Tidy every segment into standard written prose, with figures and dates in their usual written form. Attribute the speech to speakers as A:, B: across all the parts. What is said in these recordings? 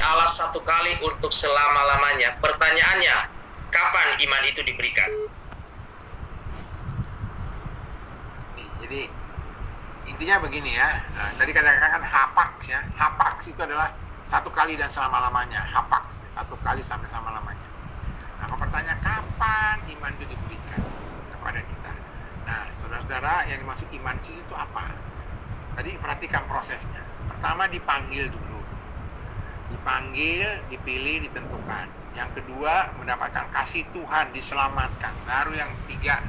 A: Allah satu kali untuk selama-lamanya. Pertanyaannya, kapan iman itu diberikan?
B: Jadi intinya begini ya. Tadi katakan hapaks ya. Hapaks itu adalah satu kali dan selama-lamanya. Hapaks, satu kali sampai selama-lamanya. Nah, kalau pertanyaan kapan iman itu diberikan kepada kita? Nah, saudara-saudara, yang dimaksud iman itu apa? Tadi perhatikan prosesnya. Pertama dipanggil dulu. Dipanggil, dipilih, ditentukan. Yang kedua mendapatkan kasih Tuhan, diselamatkan. Baru yang ketiga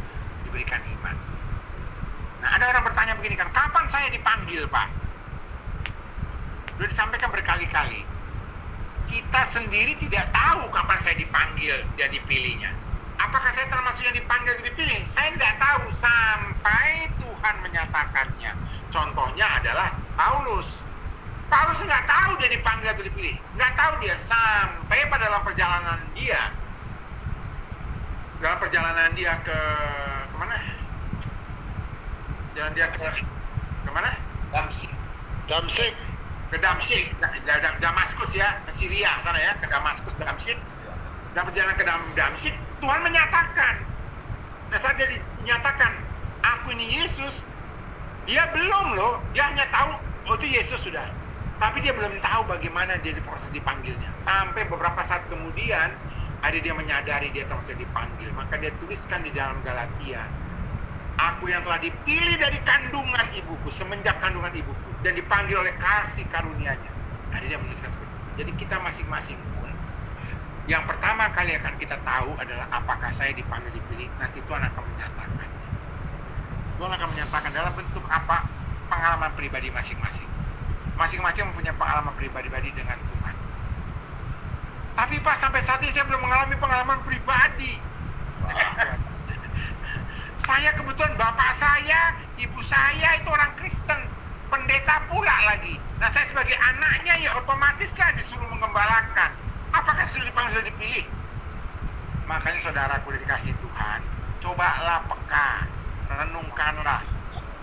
B: diberikan iman. Nah, ada orang bertanya begini kan, kapan saya dipanggil, Pak? Sudah disampaikan berkali-kali. Kita sendiri tidak tahu kapan saya dipanggil dan dipilihnya. Apakah saya termasuk yang dipanggil dan dipilih? Saya tidak tahu sampai Tuhan menyatakannya. Contohnya adalah Paulus. Paulus nggak tahu dia dipanggil atau dipilih. Nggak tahu dia sampai pada dalam perjalanan dia. Dalam perjalanan dia ke mana? Jalan dia ke mana?
C: Damsyik.
B: Ke Damsyik, Damaskus ya, ke Syria sana ya, ke Damaskus, Damsyik. Dan perjalanan ke Damsyik, Tuhan menyatakan. Nah, saat dia dinyatakan, aku ini Yesus, dia belum loh, dia hanya tahu, oh itu Yesus sudah. Tapi dia belum tahu bagaimana dia diproses dipanggilnya. Sampai beberapa saat kemudian, ada dia menyadari dia termasuk dipanggil. Maka dia tuliskan di dalam Galatia, aku yang telah dipilih dari kandungan ibuku, semenjak kandungan ibuku, dan dipanggil oleh kasih karunia-Nya. Ada dia menuliskan seperti itu. Jadi kita masing-masing pun, yang pertama kali akan kita tahu adalah apakah saya dipanggil dipilih. Nanti Tuhan akan menyatakan. Tuhan akan menyatakan dalam bentuk apa? Pengalaman pribadi masing-masing. Masing-masing mempunyai pengalaman pribadi dengan Tuhan. Tapi Pak, sampai saat ini saya belum mengalami pengalaman pribadi. Saya kebetulan bapak saya, ibu saya itu orang Kristen, pendeta pula lagi. Nah, saya sebagai anaknya ya otomatislah disuruh menggembalakan. Apakah sudah dipanggil, sudah dipilih? Makanya saudaraku dikasih Tuhan, cobalah peka, renungkanlah.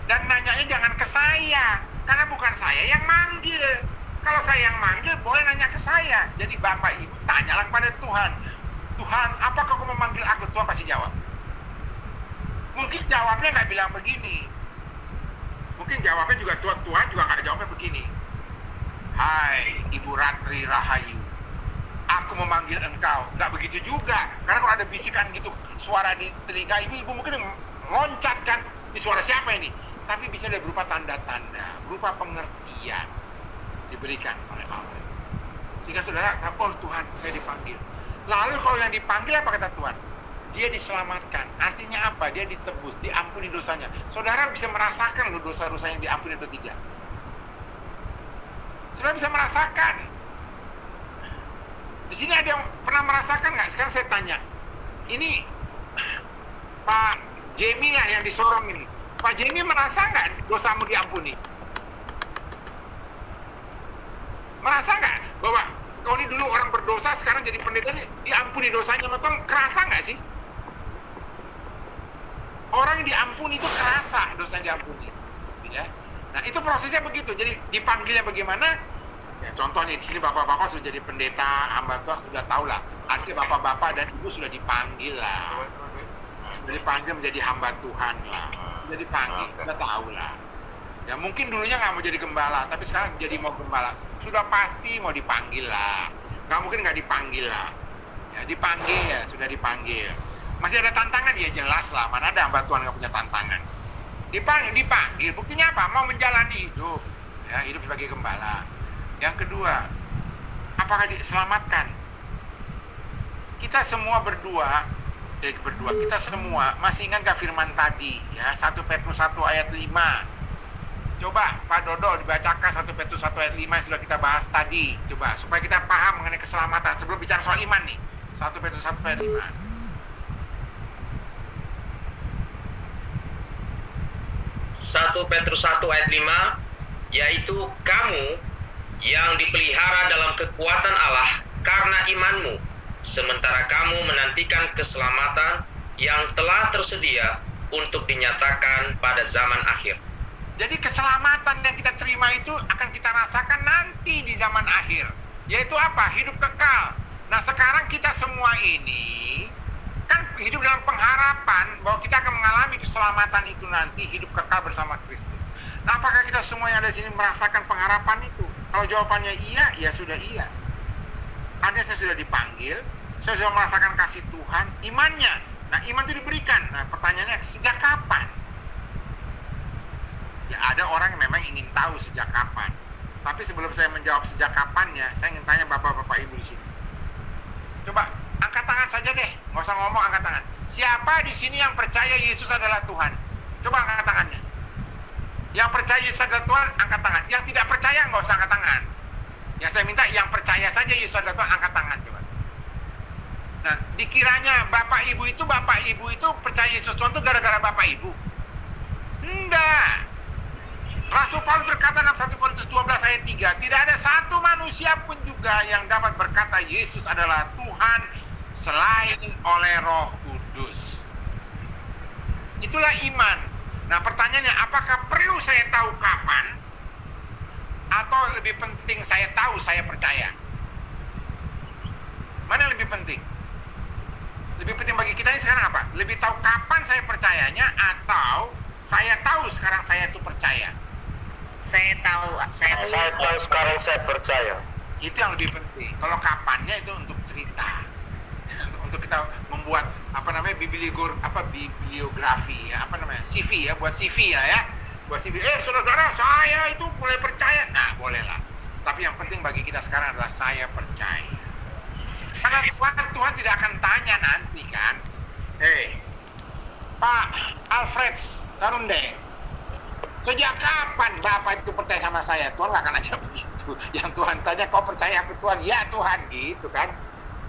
B: Dan nanyanya jangan ke saya, karena bukan saya yang manggil. Kalau saya yang manggil, boleh nanya ke saya. Jadi bapak ibu, tanyalah kepada Tuhan. Tuhan, apakah kau memanggil aku? Tuhan pasti jawab. Mungkin jawabnya nggak bilang begini. Mungkin jawabnya juga Tuhan juga nggak jawabnya begini. Hai Ibu Ratri Rahayu, aku memanggil engkau. Nggak begitu juga. Karena kalau ada bisikan gitu, suara di telinga ibu mungkin loncat kan. Ini suara siapa ini? Tapi bisa dia berupa tanda-tanda, berupa pengertian diberikan oleh Allah. Sehingga saudara, oh Tuhan, saya dipanggil. Lalu kalau yang dipanggil apa kata Tuhan? Dia diselamatkan. Artinya apa? Dia ditebus, diampuni dosanya. Saudara bisa merasakan loh dosa-dosa yang diampuni atau tidak. Saudara bisa merasakan. Di sini ada yang pernah merasakan nggak? Sekarang saya tanya. Ini Pak Jamie lah yang disorong ini. Pak Jamie merasa nggak dosamu diampuni? Merasa nggak bahwa kau ini dulu orang berdosa, sekarang jadi pendeta ini diampuni dosanya? Nonton kerasa nggak sih? Orang yang diampuni itu kerasa dosa yang diampuni, ya. Nah itu prosesnya begitu. Jadi dipanggilnya bagaimana? Ya, contohnya di sini bapak-bapak sudah jadi pendeta, hamba Tuhan sudah tahu lah. Artinya bapak-bapak dan ibu sudah dipanggil lah, sudah dipanggil menjadi hamba Tuhan lah, sudah dipanggil, sudah tahu lah. Ya mungkin dulunya nggak mau jadi gembala, tapi sekarang jadi mau gembala, sudah pasti mau dipanggil lah. Nggak mungkin nggak dipanggil lah. Ya dipanggil ya, sudah dipanggil. Masih ada tantangan? Ya jelas lah, mana ada hamba Tuhan nggak punya tantangan. Dipanggil, buktinya apa? Mau menjalani hidup, ya, hidup sebagai gembala. Yang kedua, apakah diselamatkan? Kita semua kita semua masih ingat gak firman tadi, ya, 1 Petrus 1 ayat 5. Coba Pak Dodo dibacakan 1 Petrus 1 ayat 5 yang sudah kita bahas tadi. Coba supaya kita paham mengenai keselamatan sebelum bicara soal iman nih. 1 Petrus 1 ayat 5.
A: 1 Petrus 1 ayat 5, yaitu kamu yang dipelihara dalam kekuatan Allah karena imanmu, sementara kamu menantikan keselamatan yang telah tersedia untuk dinyatakan pada zaman akhir.
B: Jadi keselamatan yang kita terima itu akan kita rasakan nanti di zaman akhir. Yaitu apa? Hidup kekal. Nah sekarang kita semua ini kan hidup dalam pengharapan bahwa kita akan mengalami keselamatan itu nanti, hidup kekal bersama Kristus. Nah apakah kita semua yang ada di sini merasakan pengharapan itu? Kalau jawabannya iya, ya sudah iya. Artinya saya sudah dipanggil, saya sudah merasakan kasih Tuhan, imannya. Nah iman itu diberikan. Nah pertanyaannya sejak kapan? Ya ada orang yang memang ingin tahu sejak kapan. Tapi sebelum saya menjawab sejak kapannya, saya ingin tanya bapak-bapak ibu di sini. Coba angkat tangan saja deh, nggak usah ngomong, angkat tangan. Siapa di sini yang percaya Yesus adalah Tuhan? Coba angkat tangannya. Yang percaya Yesus adalah Tuhan, angkat tangan. Yang tidak percaya nggak usah angkat tangan. Yang saya minta yang percaya saja Yesus adalah Tuhan, angkat tangan coba. Nah, dikiranya bapak ibu itu percaya Yesus Tuhan itu gara-gara bapak ibu? Enggak. Rasul Paulus berkata dalam 1 Korintus 12 ayat 3, tidak ada satu manusia pun juga yang dapat berkata Yesus adalah Tuhan selain oleh Roh Kudus. Itulah iman. Nah pertanyaannya, apakah perlu saya tahu kapan? Atau lebih penting saya tahu saya percaya? Mana yang lebih penting? Lebih penting bagi kita ini sekarang apa? Lebih tahu kapan saya percayanya, atau saya tahu sekarang saya itu percaya?
D: Saya tahu
C: sekarang saya percaya.
B: Itu yang lebih penting. Kalau kapannya itu untuk cerita, untuk kita membuat bibliografi ya, CV ya, buat CV ya, buat CV. Saudara, saya itu mulai percaya. Nah, bolehlah. Tapi yang penting bagi kita sekarang adalah saya percaya. Karena Tuhan tidak akan tanya nanti kan, Pak Alfreds Karundeng, sejak kapan Bapak itu percaya sama saya? Tuhan gak akan aja begitu. Yang Tuhan tanya, kau percaya aku Tuhan? Ya Tuhan, gitu kan.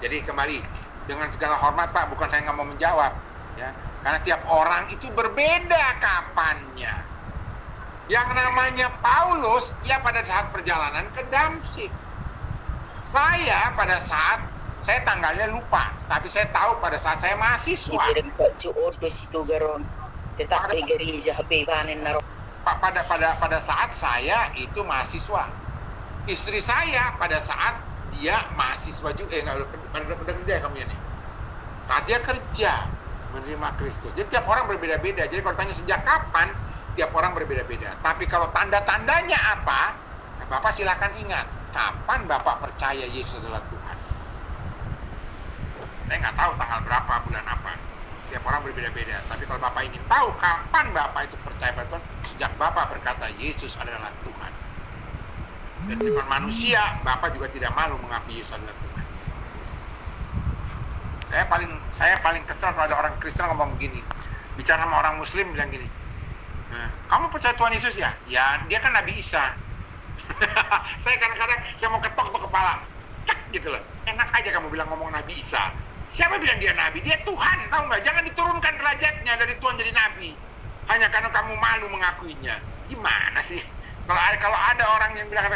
B: Jadi kembali, dengan segala hormat Pak, bukan saya gak mau menjawab ya, karena tiap orang itu berbeda kapannya. Yang namanya Paulus, ya pada saat perjalanan ke Damsyik. Saya pada saat, saya tanggalnya lupa, tapi saya tahu pada saat saya mahasiswa. Pada saat saya itu mahasiswa, istri saya pada saat dia mahasiswa juga, udah kerja kamu ya nih. Saat dia kerja menerima Kristus. Jadi tiap orang berbeda-beda. Jadi kalau tanya sejak kapan, tiap orang berbeda-beda. Tapi kalau tanda-tandanya apa? Nah, Bapak silakan ingat, kapan Bapak percaya Yesus adalah Tuhan? Saya nggak tahu tanggal berapa, bulan apa. Tiap orang berbeda-beda. Tapi kalau Bapak ingin tahu kapan Bapak itu percaya pada Tuhan, sejak Bapak berkata Yesus adalah Tuhan. Dan di depan manusia, Bapak juga tidak malu mengakui Yesus adalah Tuhan. Saya paling kesal kalau ada orang Kristen ngomong begini. Bicara sama orang Muslim bilang gini, kamu percaya Tuhan Yesus ya? Ya, dia kan Nabi Isa. Saya kadang-kadang saya mau ketok tuh kepala, cek gitu loh. Enak aja kamu bilang ngomong Nabi Isa. Siapa bilang dia Nabi? Dia Tuhan, tahu nggak? Jangan diturunkan derajatnya dari Tuhan jadi Nabi hanya karena kamu malu mengakuinya. Gimana sih? Kalau ada orang yang bilang,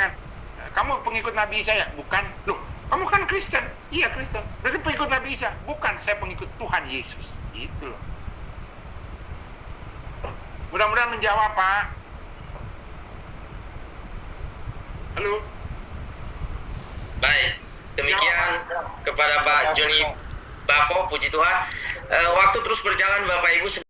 B: kamu pengikut Nabi Isa ya? Bukan. Loh, kamu kan Kristen? Iya Kristen. Berarti pengikut Nabi Isa? Bukan, saya pengikut Tuhan Yesus. Gitu loh. Mudah-mudahan menjawab, Pak. Halo.
A: Baik, demikian kepada Pak Joni Bako, puji Tuhan. Waktu terus berjalan Bapak Ibu.